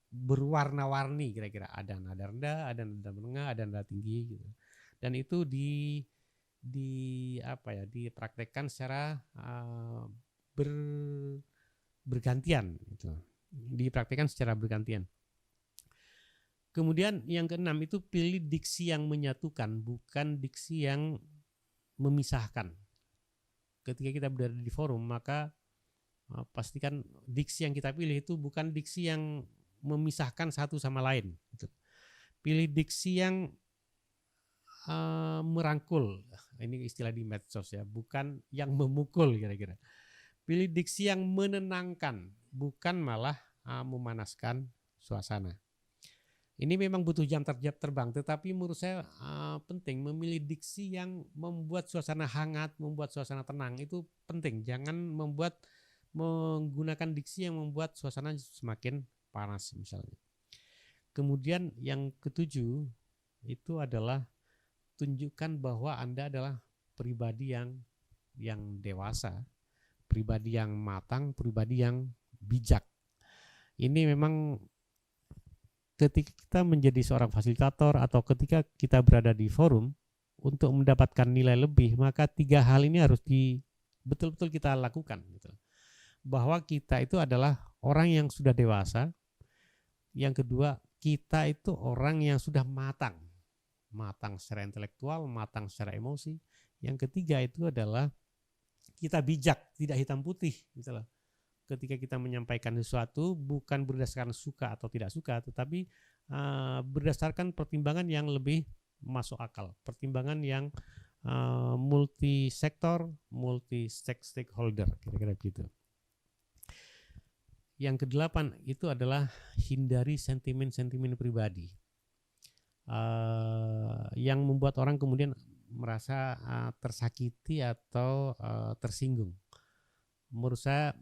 berwarna-warni kira-kira. Ada nada rendah, ada nada menengah, ada nada tinggi gitu. Dan itu dipraktekkan secara bergantian gitu. Dipraktekkan secara bergantian. Kemudian yang keenam itu pilih diksi yang menyatukan, bukan diksi yang memisahkan. Ketika kita berada di forum, maka pastikan diksi yang kita pilih itu bukan diksi yang memisahkan satu sama lain. Pilih diksi yang merangkul. Ini istilah di medsos ya, bukan yang memukul kira-kira. Pilih diksi yang menenangkan, bukan malah memanaskan suasana. Ini memang butuh jam terbang, tetapi menurut saya penting memilih diksi yang membuat suasana hangat, membuat suasana tenang, itu penting. Jangan menggunakan diksi yang membuat suasana semakin panas misalnya. Kemudian yang ketujuh itu adalah tunjukkan bahwa Anda adalah pribadi yang dewasa, pribadi yang matang, pribadi yang bijak. Ini memang ketika kita menjadi seorang fasilitator atau ketika kita berada di forum untuk mendapatkan nilai lebih, maka 3 hal ini harus betul-betul kita lakukan gitu. Bahwa kita itu adalah orang yang sudah dewasa. Yang kedua, kita itu orang yang sudah matang secara intelektual, matang secara emosi. Yang ketiga itu adalah kita bijak, tidak hitam putih gitu loh. Ketika kita menyampaikan sesuatu bukan berdasarkan suka atau tidak suka, tetapi berdasarkan pertimbangan yang lebih masuk akal, pertimbangan yang multi sektor, multi stakeholder, kira-kira begitu. Yang kedelapan itu adalah hindari sentimen-sentimen pribadi yang membuat orang kemudian merasa tersakiti atau tersinggung. Menurut saya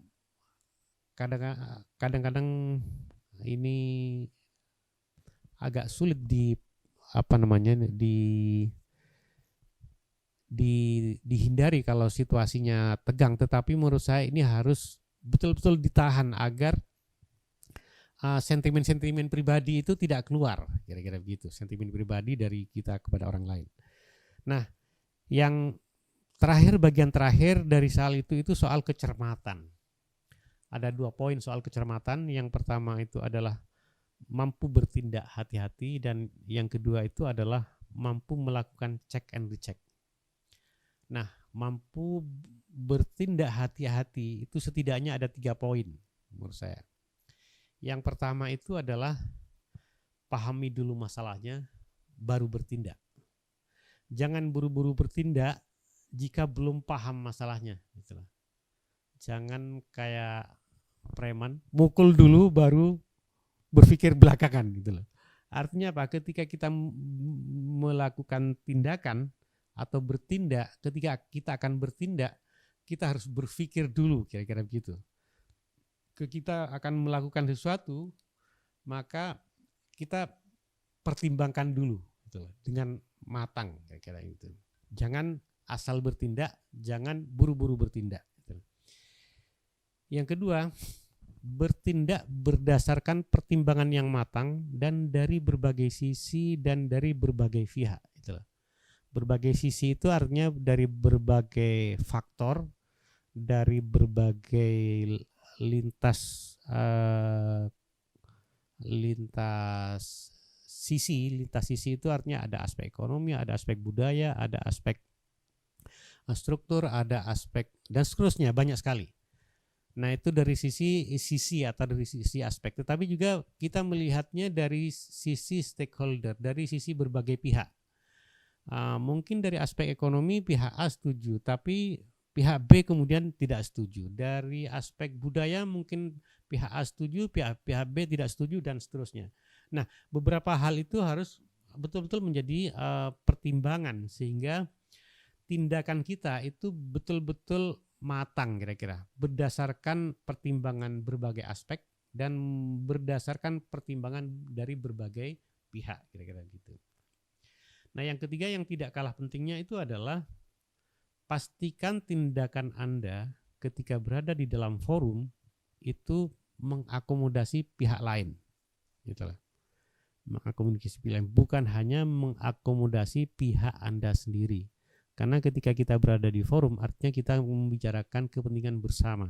kadang-kadang ini agak sulit dihindari kalau situasinya tegang, tetapi menurut saya ini harus betul-betul ditahan agar sentimen-sentimen pribadi itu tidak keluar, kira-kira begitu, sentimen pribadi dari kita kepada orang lain. Nah, yang terakhir, bagian terakhir dari soal itu soal kecermatan. Ada 2 poin soal kecermatan. Yang pertama itu adalah mampu bertindak hati-hati, dan yang kedua itu adalah mampu melakukan check and recheck. Nah, mampu bertindak hati-hati itu setidaknya ada 3 poin menurut saya. Yang pertama itu adalah pahami dulu masalahnya, baru bertindak. Jangan buru-buru bertindak jika belum paham masalahnya. Gitu. Jangan kayak preman, mukul dulu baru berpikir belakangan gitu loh. Artinya apa? Ketika kita melakukan tindakan atau bertindak, ketika kita akan bertindak, kita harus berpikir dulu, kira-kira begitu. Kita akan melakukan sesuatu, maka kita pertimbangkan dulu gitu loh, dengan matang, kira-kira itu. Jangan asal bertindak, jangan buru-buru bertindak. Gitu. Yang kedua, bertindak berdasarkan pertimbangan yang matang dan dari berbagai sisi dan dari berbagai pihak. Itulah. Berbagai sisi itu artinya dari berbagai faktor, dari berbagai lintas sisi itu artinya ada aspek ekonomi, ada aspek budaya, ada aspek struktur, ada aspek dan seterusnya, banyak sekali. Nah, itu dari sisi atau dari sisi aspek, tetapi juga kita melihatnya dari sisi stakeholder, dari sisi berbagai pihak. Mungkin dari aspek ekonomi pihak A setuju, tapi pihak B kemudian tidak setuju. Dari aspek budaya mungkin pihak A setuju, pihak B tidak setuju, dan seterusnya. Nah, beberapa hal itu harus betul-betul menjadi pertimbangan sehingga tindakan kita itu betul-betul matang, kira-kira berdasarkan pertimbangan berbagai aspek dan berdasarkan pertimbangan dari berbagai pihak, kira-kira gitu. Nah, yang ketiga yang tidak kalah pentingnya itu adalah pastikan tindakan Anda ketika berada di dalam forum itu mengakomodasi pihak lain, gitulah. Mengakomodasi pihak lain, bukan hanya mengakomodasi pihak Anda sendiri. Karena ketika kita berada di forum artinya kita membicarakan kepentingan bersama.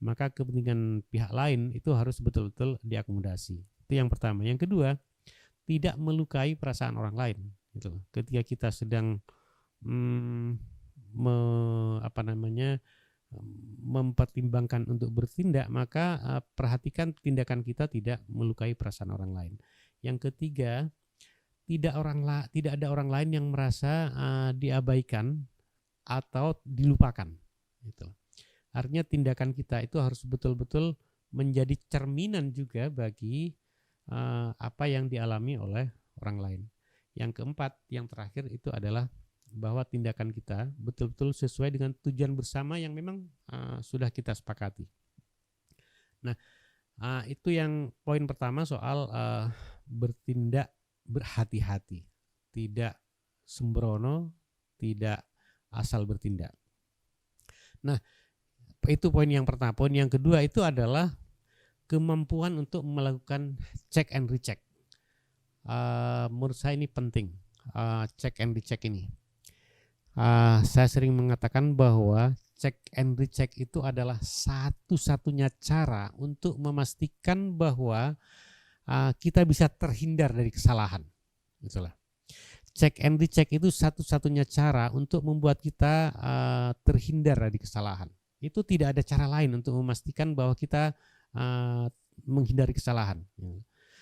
Maka kepentingan pihak lain itu harus betul-betul diakomodasi. Itu yang pertama. Yang kedua, tidak melukai perasaan orang lain. Gitu. Ketika kita sedang mempertimbangkan untuk bertindak, maka perhatikan tindakan kita tidak melukai perasaan orang lain. Yang ketiga, tidak ada orang lain yang merasa diabaikan atau dilupakan. Gitu. Artinya tindakan kita itu harus betul-betul menjadi cerminan juga bagi apa yang dialami oleh orang lain. Yang keempat, yang terakhir itu adalah bahwa tindakan kita betul-betul sesuai dengan tujuan bersama yang memang sudah kita sepakati. Nah, itu yang poin pertama soal bertindak berhati-hati, tidak sembrono, tidak asal bertindak. Nah, itu poin yang pertama. Poin yang kedua itu adalah kemampuan untuk melakukan check and recheck. Menurut saya ini penting, check and recheck ini. Saya sering mengatakan bahwa check and recheck itu adalah satu-satunya cara untuk memastikan bahwa kita bisa terhindar dari kesalahan. Itulah. Check and recheck itu satu-satunya cara untuk membuat kita terhindar dari kesalahan. Itu tidak ada cara lain untuk memastikan bahwa kita menghindari kesalahan.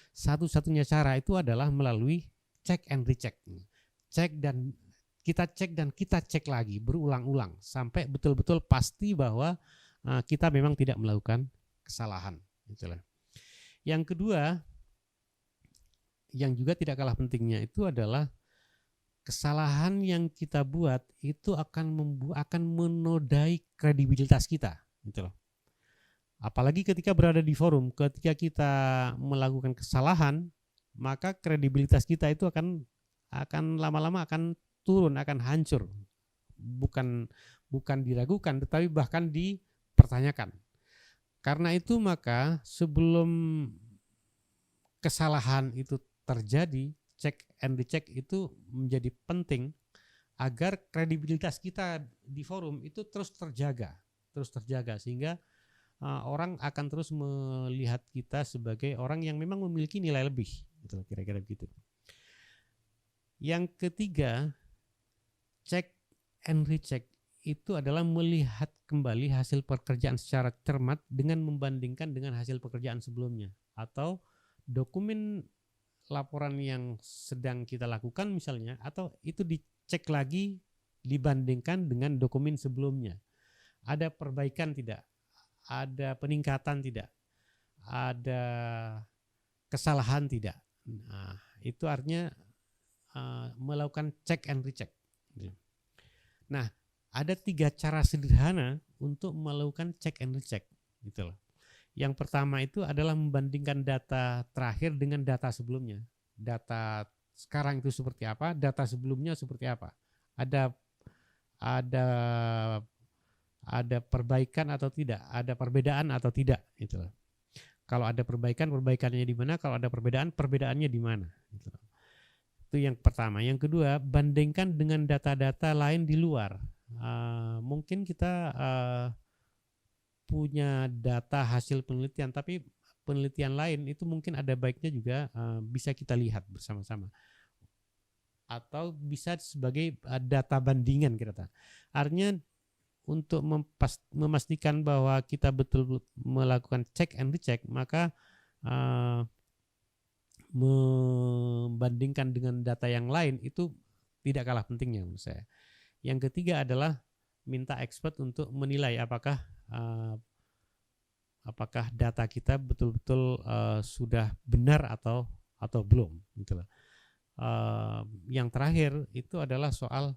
Satu-satunya cara itu adalah melalui check and recheck. Cek dan kita cek lagi berulang-ulang sampai betul-betul pasti bahwa kita memang tidak melakukan kesalahan. Itulah. Yang kedua, yang juga tidak kalah pentingnya itu adalah kesalahan yang kita buat itu akan menodai kredibilitas kita, gitu loh. Apalagi ketika berada di forum, ketika kita melakukan kesalahan, maka kredibilitas kita itu akan lama-lama akan turun, akan hancur. Bukan diragukan, tetapi bahkan dipertanyakan. Karena itu maka sebelum kesalahan itu terjadi, check and recheck itu menjadi penting agar kredibilitas kita di forum itu terus terjaga sehingga orang akan terus melihat kita sebagai orang yang memang memiliki nilai lebih, gitu, kira-kira begitu. Yang ketiga, check and recheck itu adalah melihat kembali hasil pekerjaan secara cermat dengan membandingkan dengan hasil pekerjaan sebelumnya, atau dokumen laporan yang sedang kita lakukan misalnya, atau itu dicek lagi dibandingkan dengan dokumen sebelumnya. Ada perbaikan tidak? Ada peningkatan tidak? Ada kesalahan tidak? Nah, itu artinya melakukan check and recheck. Nah, ada 3 cara sederhana untuk melakukan check and recheck, gitu loh. Yang pertama itu adalah membandingkan data terakhir dengan data sebelumnya. Data sekarang itu seperti apa, data sebelumnya seperti apa. Ada perbaikan atau tidak, ada perbedaan atau tidak, gitu. Kalau ada perbaikan, perbaikannya di mana, kalau ada perbedaan, perbedaannya di mana, gitu. Itu yang pertama. Yang kedua, bandingkan dengan data-data lain di luar. Mungkin kita punya data hasil penelitian, tapi penelitian lain itu mungkin ada baiknya juga bisa kita lihat bersama-sama, atau bisa sebagai data bandingan kita. Artinya untuk memastikan bahwa kita betul melakukan check and recheck, maka membandingkan dengan data yang lain itu tidak kalah pentingnya menurut saya. Yang ketiga adalah minta expert untuk menilai apakah data kita betul-betul sudah benar atau belum, gitu loh. Yang terakhir itu adalah soal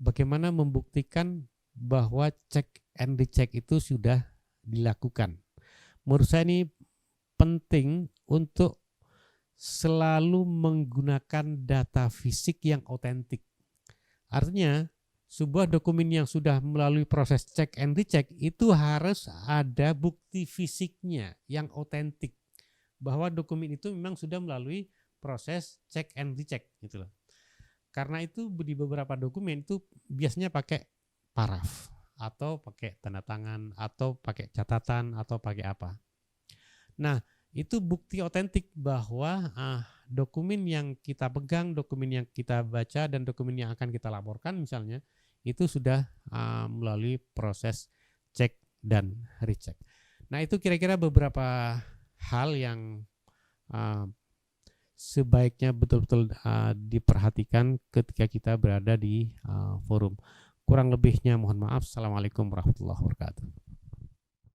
bagaimana membuktikan bahwa check and recheck itu sudah dilakukan. Menurut saya ini penting untuk selalu menggunakan data fisik yang otentik. Artinya sebuah dokumen yang sudah melalui proses check and recheck itu harus ada bukti fisiknya yang otentik bahwa dokumen itu memang sudah melalui proses check and recheck, gitu loh. Karena itu di beberapa dokumen itu biasanya pakai paraf atau pakai tanda tangan atau pakai catatan atau pakai apa. Nah, itu bukti otentik bahwa dokumen yang kita pegang, dokumen yang kita baca, dan dokumen yang akan kita laporkan misalnya itu sudah melalui proses cek dan recheck. Nah, itu kira-kira beberapa hal yang sebaiknya betul-betul diperhatikan ketika kita berada di forum. Kurang lebihnya mohon maaf. Assalamualaikum warahmatullahi wabarakatuh.